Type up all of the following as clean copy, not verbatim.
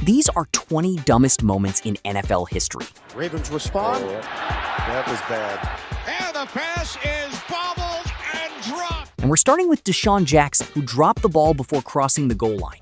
These are 20 dumbest moments in NFL history. Ravens respond. That was bad. And the pass is bobbled and dropped. And we're starting with Deshaun Jackson, who dropped the ball before crossing the goal line.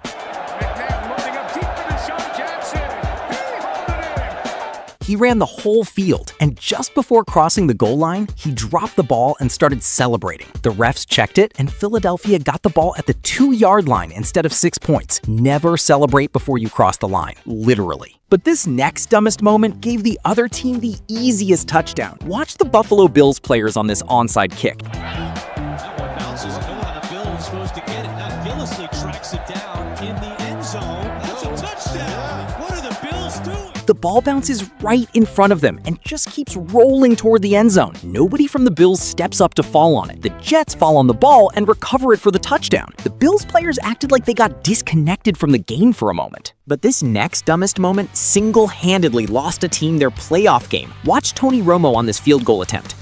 He ran the whole field, and just before crossing the goal line, he dropped the ball and started celebrating. The refs checked it, and Philadelphia got the ball at the 2-yard line instead of 6 points. Never celebrate before you cross the line, literally. But this next dumbest moment gave the other team the easiest touchdown. Watch the Buffalo Bills players on this onside kick. That one bounces over, and the Bills supposed to get it. Now Gillislee tracks it down in the end zone. That's a touchdown. What are the Bills doing? The ball bounces right in front of them and just keeps rolling toward the end zone. Nobody from the Bills steps up to fall on it. The Jets fall on the ball and recover it for the touchdown. The Bills players acted like they got disconnected from the game for a moment. But this next dumbest moment single-handedly lost a team their playoff game. Watch Tony Romo on this field goal attempt.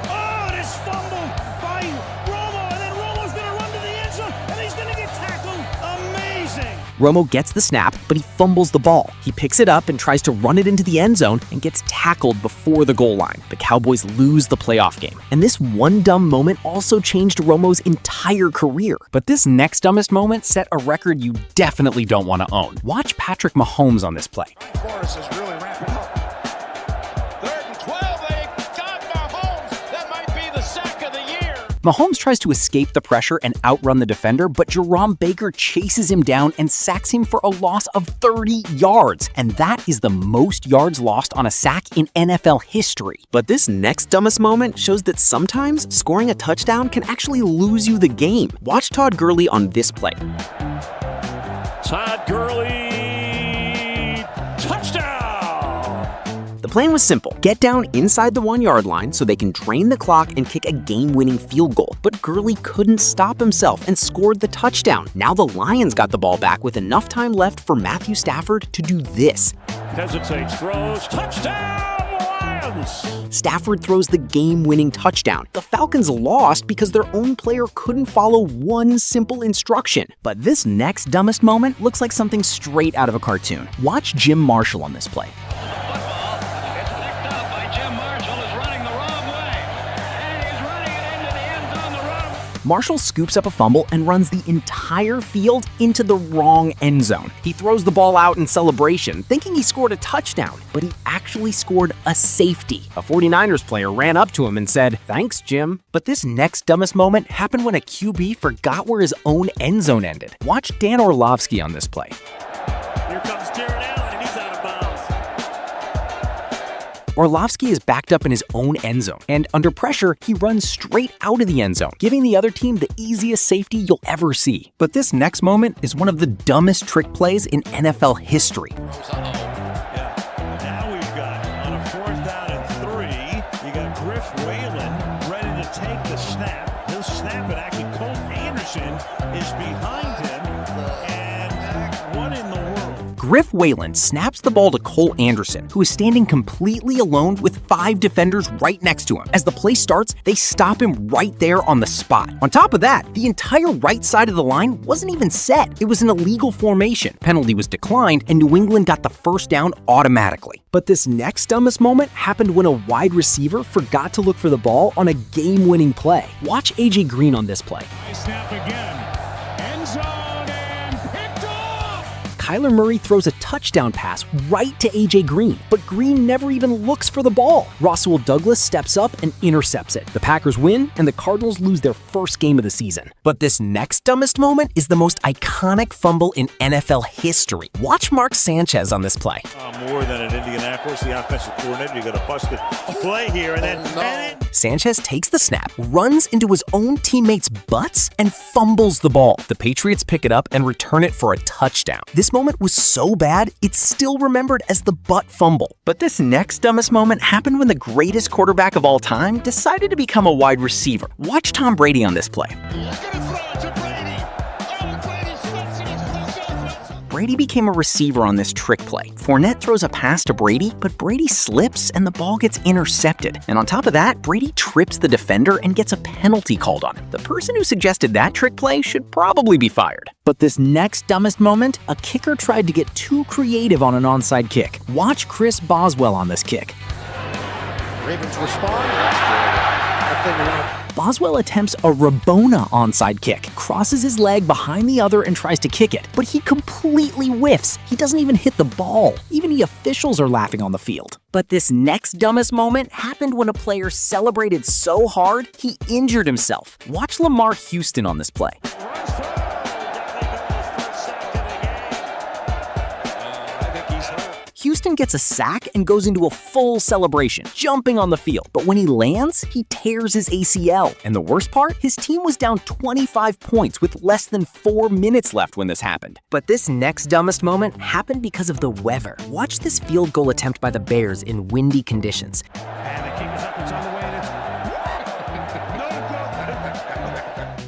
Oh, it is fumbled by Romo, and then Romo's going to run to the end zone, and he's going to get tackled. Amazing! Romo gets the snap, but he fumbles the ball. He picks it up and tries to run it into the end zone and gets tackled before the goal line. The Cowboys lose the playoff game. And this one dumb moment also changed Romo's entire career. But this next dumbest moment set a record you definitely don't want to own. Watch Patrick Mahomes on this play. Forrest is really ramping up. 3rd and 12, they got Mahomes. That might be the sack of the year. Mahomes tries to escape the pressure and outrun the defender, but Jerome Baker chases him down and sacks him for a loss of 30 yards. And that is the most yards lost on a sack in NFL history. But this next dumbest moment shows that sometimes scoring a touchdown can actually lose you the game. Watch Todd Gurley on this play. Todd Gurley, touchdown! The plan was simple. Get down inside the 1-yard line so they can drain the clock and kick a game-winning field goal. But Gurley couldn't stop himself and scored the touchdown. Now the Lions got the ball back with enough time left for Matthew Stafford to do this. Hesitates, throws, touchdown, Lions! Stafford throws the game-winning touchdown. The Falcons lost because their own player couldn't follow one simple instruction. But this next dumbest moment looks like something straight out of a cartoon. Watch Jim Marshall on this play. Marshall scoops up a fumble and runs the entire field into the wrong end zone. He throws the ball out in celebration, thinking he scored a touchdown, but he actually scored a safety. A 49ers player ran up to him and said, "Thanks, Jim." But this next dumbest moment happened when a QB forgot where his own end zone ended. Watch Dan Orlovsky on this play. Here comes Jared Allen, and he's out of bounds. Orlovsky is backed up in his own end zone, and under pressure, he runs straight out of the end zone, giving the other team the easiest safety you'll ever see. But this next moment is one of the dumbest trick plays in NFL history. Now we've got, on a 4th down and 3, you got Griff Whalen ready to take the snap. He'll snap it. Actually, Cole Anderson is behind him, and what in the world? Griff Whalen snaps the ball to Cole Anderson, who is standing completely alone with 5 defenders right next to him. As the play starts, they stop him right there on the spot. On top of that, the entire right side of the line wasn't even set. It was an illegal formation. Penalty was declined, and New England got the first down automatically. But this next dumbest moment happened when a wide receiver forgot to look for the ball on a game-winning play. Watch AJ Green on this play. Nice snap again. End zone and picked off! Kyler Murray throws a touchdown pass right to AJ Green, but Green never even looks for the ball. Rasul Douglas steps up and intercepts it. The Packers win, and the Cardinals lose their first game of the season. But this next dumbest moment is the most iconic fumble in NFL history. Watch Mark Sanchez on this play. More than at Indianapolis, the offensive coordinator, you got a busted play here, and then Sanchez takes the snap, runs into his own teammates' butts, and fumbles the ball. The Patriots pick it up and return it for a touchdown. This moment was so bad, it's still remembered as the butt fumble. But this next dumbest moment happened when the greatest quarterback of all time decided to become a wide receiver. Watch Tom Brady on this play. Brady became a receiver on this trick play. Fournette throws a pass to Brady, but Brady slips and the ball gets intercepted. And on top of that, Brady trips the defender and gets a penalty called on him. The person who suggested that trick play should probably be fired. But this next dumbest moment, a kicker tried to get too creative on an onside kick. Watch Chris Boswell on this kick. Ravens respond. That thing went. Boswell attempts a Rabona onside kick, crosses his leg behind the other and tries to kick it, but he completely whiffs. He doesn't even hit the ball. Even the officials are laughing on the field. But this next dumbest moment happened when a player celebrated so hard, he injured himself. Watch Lamar Houston on this play. Houston gets a sack and goes into a full celebration, jumping on the field. But when he lands, he tears his ACL. And the worst part? His team was down 25 points with less than 4 minutes left when this happened. But this next dumbest moment happened because of the weather. Watch this field goal attempt by the Bears in windy conditions. And the keeper's up, it's on the way, and it's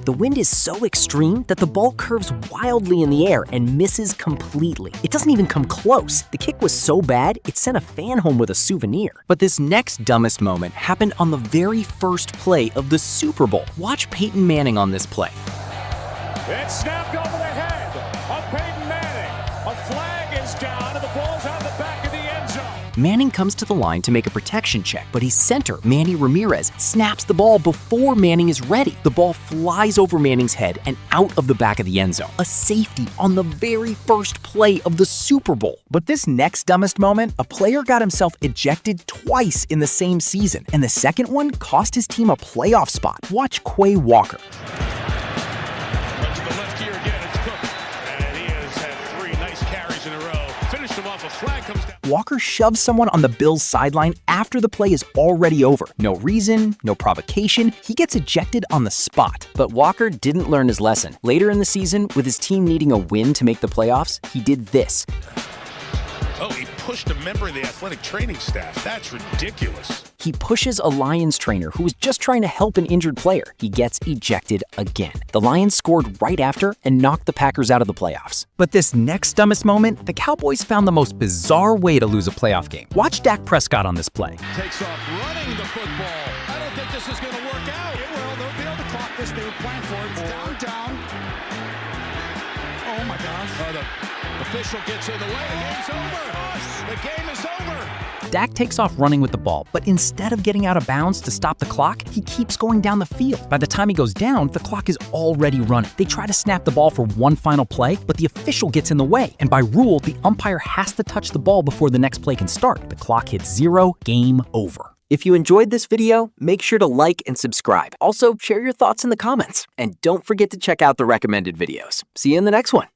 The wind is so extreme that the ball curves wildly in the air and misses completely. It doesn't even come close. The kick was so bad, it sent a fan home with a souvenir. But this next dumbest moment happened on the very first play of the Super Bowl. Watch Peyton Manning on this play. It's snapped over the head of Peyton Manning. A flag is down and the ball's on the back of the end zone. Manning comes to the line to make a protection check, but his center, Manny Ramirez, snaps the ball before Manning is ready. The ball flies over Manning's head and out of the back of the end zone. A safety on the very first play of the Super Bowl. But this next dumbest moment, a player got himself ejected twice in the same season, and the second one cost his team a playoff spot. Watch Quay Walker. To the left here again, it's Cook. And he has had 3 nice carries in a row. Finished him off, a flag comes down. Walker shoves someone on the Bills' sideline after the play is already over. No reason, no provocation, he gets ejected on the spot. But Walker didn't learn his lesson. Later in the season, with his team needing a win to make the playoffs, he did this. Oh, he pushed a member of the athletic training staff. That's ridiculous. He pushes a Lions trainer who was just trying to help an injured player. He gets ejected again. The Lions scored right after and knocked the Packers out of the playoffs. But this next dumbest moment, the Cowboys found the most bizarre way to lose a playoff game. Watch Dak Prescott on this play. Takes off running the football. I don't think this is going to work out. It will. They'll be able to clock this. They were playing for it. Down. Oh, my gosh. The official gets in the way. The game's over. The game is over. Dak takes off running with the ball, but instead of getting out of bounds to stop the clock, he keeps going down the field. By the time he goes down, the clock is already running. They try to snap the ball for one final play, but the official gets in the way. And by rule, the umpire has to touch the ball before the next play can start. The clock hits 0, game over. If you enjoyed this video, make sure to like and subscribe. Also, share your thoughts in the comments. And don't forget to check out the recommended videos. See you in the next one.